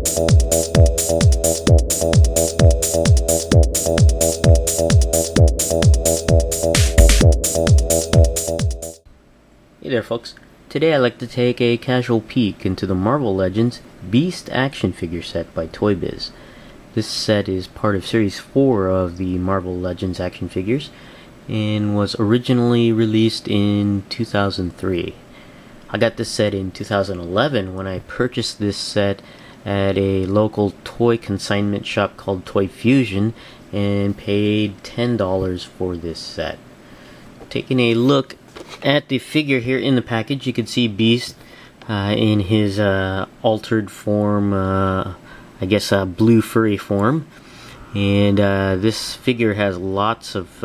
Hey there folks, today I'd like to take a casual peek into the Marvel Legends Beast action figure set by Toy Biz. This set is part of Series 4 of the Marvel Legends action figures and was originally released in 2003. I got this set in 2011 when I purchased this set at a local toy consignment shop called Toy Fusion and paid $10 for this set. Taking a look at the figure here in the package, you can see Beast in his altered form, I guess blue furry form, and this figure has lots of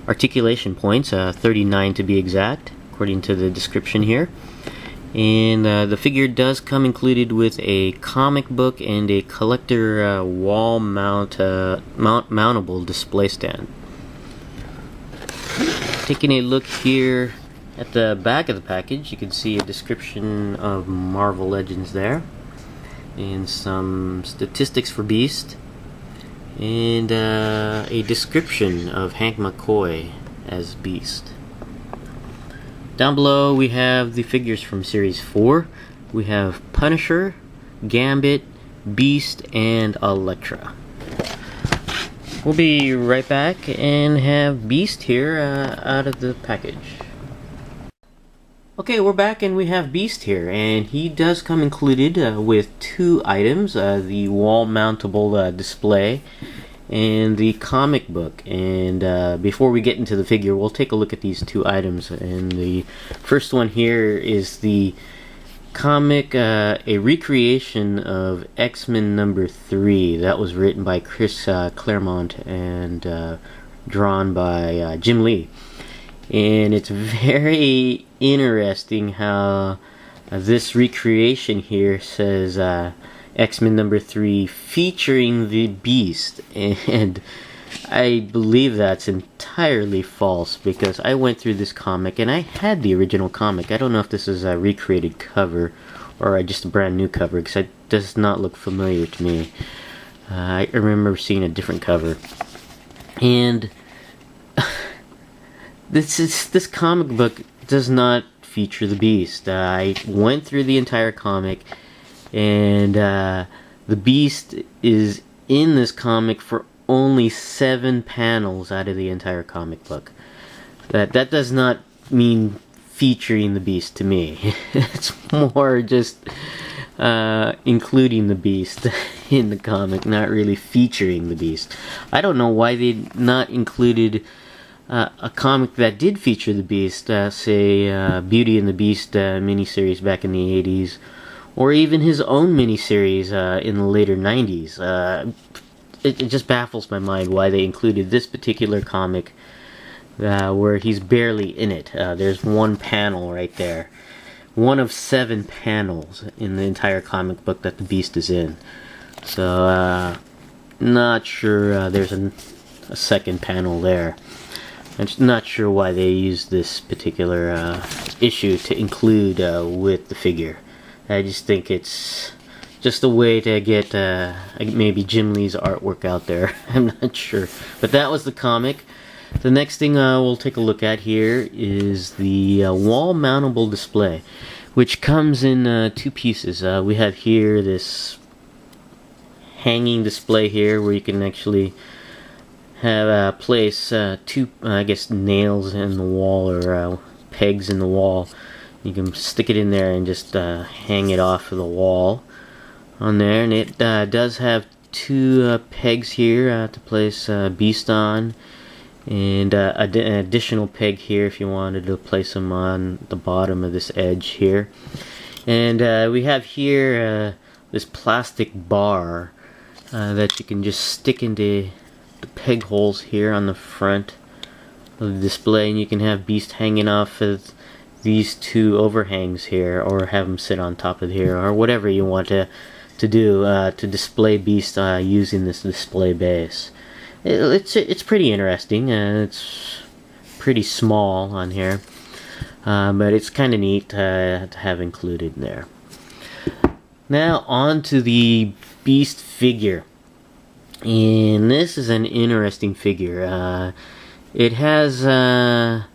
articulation points, 39 to be exact, according to the description here. And the figure does come included with a comic book and a collector wall mountable display stand. Taking a look here at the back of the package, you can see a description of Marvel Legends there, and some statistics for Beast, and a description of Hank McCoy as Beast. Down below we have the figures from Series 4. We have Punisher, Gambit, Beast, and Elektra. We'll be right back and have Beast here out of the package. Okay, we're back and we have Beast here, and he does come included with two items, the wall mountable display and the comic book. And before we get into the figure, we'll take a look at these two items. And the first one here is the comic, a recreation of X-Men number 3 that was written by Chris Claremont and drawn by Jim Lee. And it's very interesting how this recreation here says X-Men number 3 featuring the Beast, and I believe that's entirely false, because I went through this comic and I had the original comic. I don't know if this is a recreated cover or just a brand new cover, because it does not look familiar to me. I remember seeing a different cover. And this comic book does not feature the Beast. I went through the entire comic, and the Beast is in this comic for only 7 panels out of the entire comic book. That does not mean featuring the Beast to me. It's more just including the Beast in the comic, not really featuring the Beast. I don't know why they not included a comic that did feature the Beast, say Beauty and the Beast miniseries back in the 80s, or even his own miniseries in the later 90s. It just baffles my mind why they included this particular comic where he's barely in it. There's one panel right there. One of 7 panels in the entire comic book that the Beast is in. So, not sure there's a second panel there. I'm just not sure why they used this particular issue to include with the figure. I just think it's just a way to get maybe Jim Lee's artwork out there. I'm not sure. But that was the comic. The next thing we'll take a look at here is the wall mountable display, which comes in 2 pieces. We have here this hanging display here where you can actually have place 2, I guess, nails in the wall, or pegs in the wall. You can stick it in there and just hang it off of the wall on there, and it does have 2 pegs here to place Beast on, and an additional peg here if you wanted to place him on the bottom of this edge here. And we have here this plastic bar that you can just stick into the peg holes here on the front of the display, and you can have Beast hanging off of these 2 overhangs here, or have him sit on top of here, or whatever you want to do to display Beast using this display base. It's pretty interesting. It's pretty small on here, but it's kind of neat to have included there. Now on to the Beast figure. And this is an interesting figure. It has a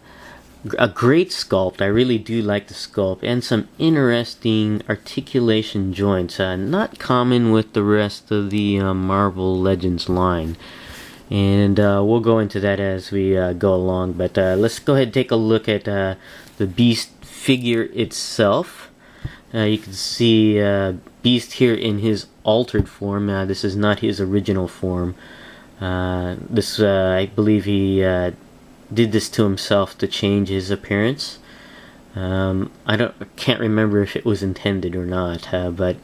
great sculpt. I really do like the sculpt, and some interesting articulation joints. Not common with the rest of the Marvel Legends line. And we'll go into that as we go along. But let's go ahead and take a look at the Beast figure itself. You can see Beast here in his altered form. This is not his original form. I believe he did this to himself to change his appearance. I can't remember if it was intended or not, but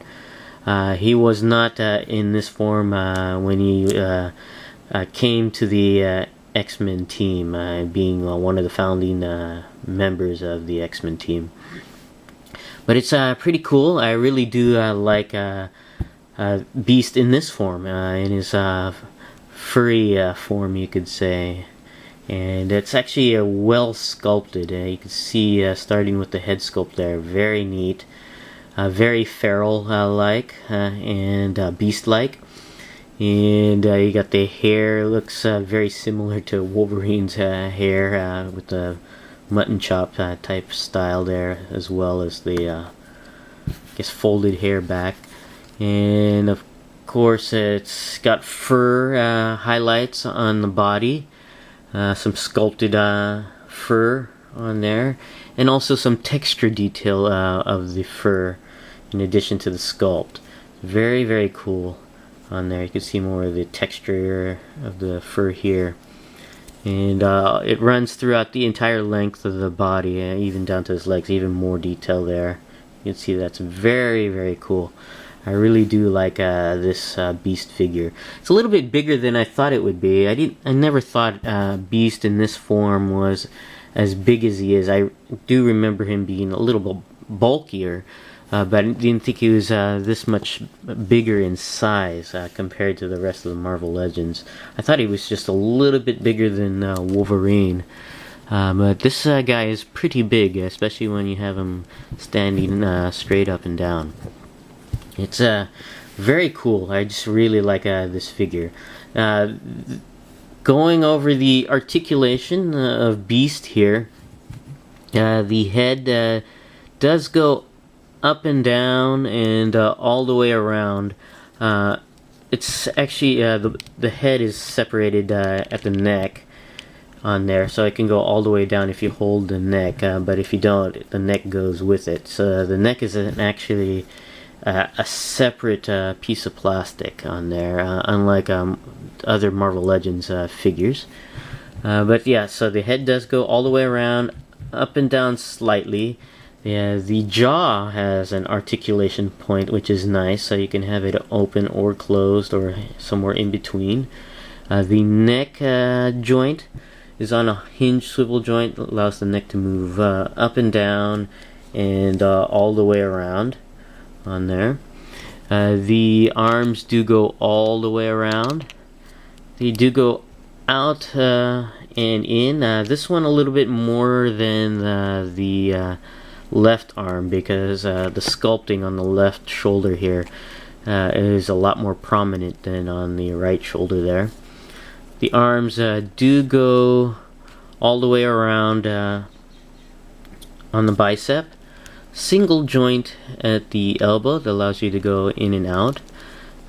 he was not in this form when he came to the X-Men team, being one of the founding members of the X-Men team. But it's pretty cool. I really do like Beast in this form, in his furry form, you could say. And it's actually well sculpted. You can see starting with the head sculpt there, very neat, very feral-like and Beast-like. And you got the hair, looks very similar to Wolverine's hair with the mutton chop type style there, as well as the I guess folded hair back. And of course it's got fur highlights on the body, some sculpted fur on there, and also some texture detail of the fur in addition to the sculpt. Very, very cool on there. You can see more of the texture of the fur here. And it runs throughout the entire length of the body, even down to his legs, even more detail there. You can see that's very, very cool. I really do like this Beast figure. It's a little bit bigger than I thought it would be. I never thought Beast in this form was as big as he is. I do remember him being a little bit bulkier, but I didn't think he was this much bigger in size compared to the rest of the Marvel Legends. I thought he was just a little bit bigger than Wolverine. But this guy is pretty big, especially when you have him standing straight up and down. It's very cool. I just really like this figure. Going over the articulation of Beast here, the head does go up and down and all the way around. It's actually the head is separated at the neck on there, so it can go all the way down if you hold the neck, but if you don't, the neck goes with it. So the neck is actually a separate piece of plastic on there, unlike other Marvel Legends figures. But yeah, so the head does go all the way around, up and down slightly. The jaw has an articulation point, which is nice, so you can have it open or closed or somewhere in between. The neck joint is on a hinge swivel joint that allows the neck to move up and down and all the way around on there. The arms do go all the way around. They do go out and in. This one a little bit more than the left arm, because the sculpting on the left shoulder here is a lot more prominent than on the right shoulder there. The arms do go all the way around on the bicep. Single joint at the elbow that allows you to go in and out.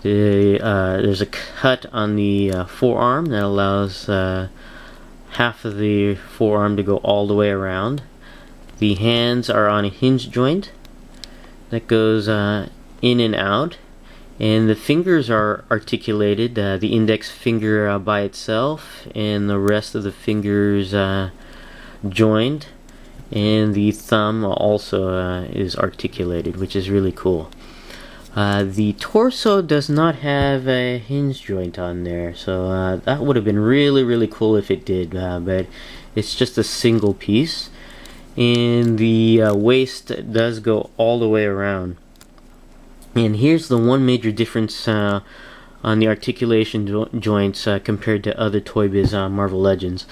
There's a cut on the forearm that allows half of the forearm to go all the way around. The hands are on a hinge joint that goes in and out, and the fingers are articulated. The index finger by itself, and the rest of the fingers joined, and the thumb also is articulated, which is really cool. The torso does not have a hinge joint on there, so that would have been really, really cool if it did, but it's just a single piece. And the waist does go all the way around. And here's the one major difference on the articulation joints compared to other Toy Biz Marvel Legends,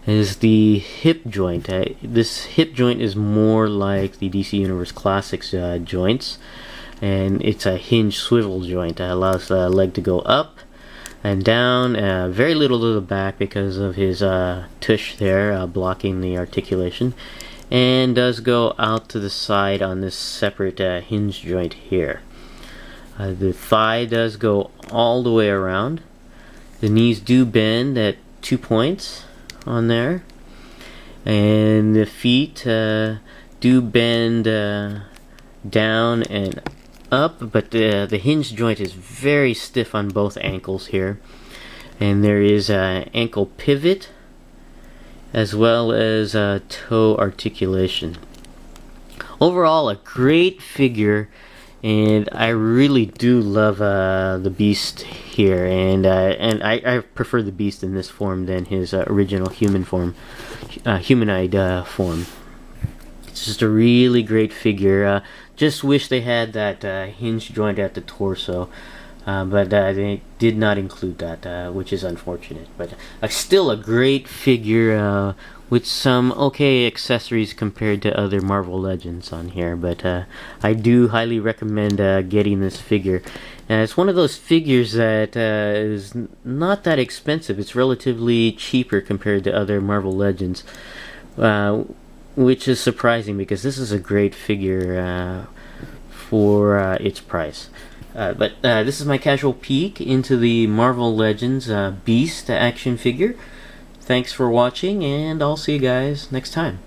is the hip joint. This hip joint is more like the DC Universe Classics joints. and it's a hinge swivel joint that allows the leg to go up and down, very little to the back because of his tush there blocking the articulation, and does go out to the side on this separate hinge joint here. The thigh does go all the way around. The knees do bend at 2 points on there, and the feet do bend down and up, but the hinge joint is very stiff on both ankles here, and there is an ankle pivot as well as toe articulation. Overall, a great figure, and I really do love the Beast here, and I prefer the Beast in this form than his original human form, humanoid form. It's just a really great figure. Just wish they had that hinge joint at the torso, but they did not include that, which is unfortunate. But still a great figure with some okay accessories compared to other Marvel Legends on here. But I do highly recommend getting this figure. It's one of those figures that is not that expensive. It's relatively cheaper compared to other Marvel Legends, which is surprising because this is a great figure for its price. But this is my casual peek into the Marvel Legends Beast action figure. Thanks for watching, and I'll see you guys next time.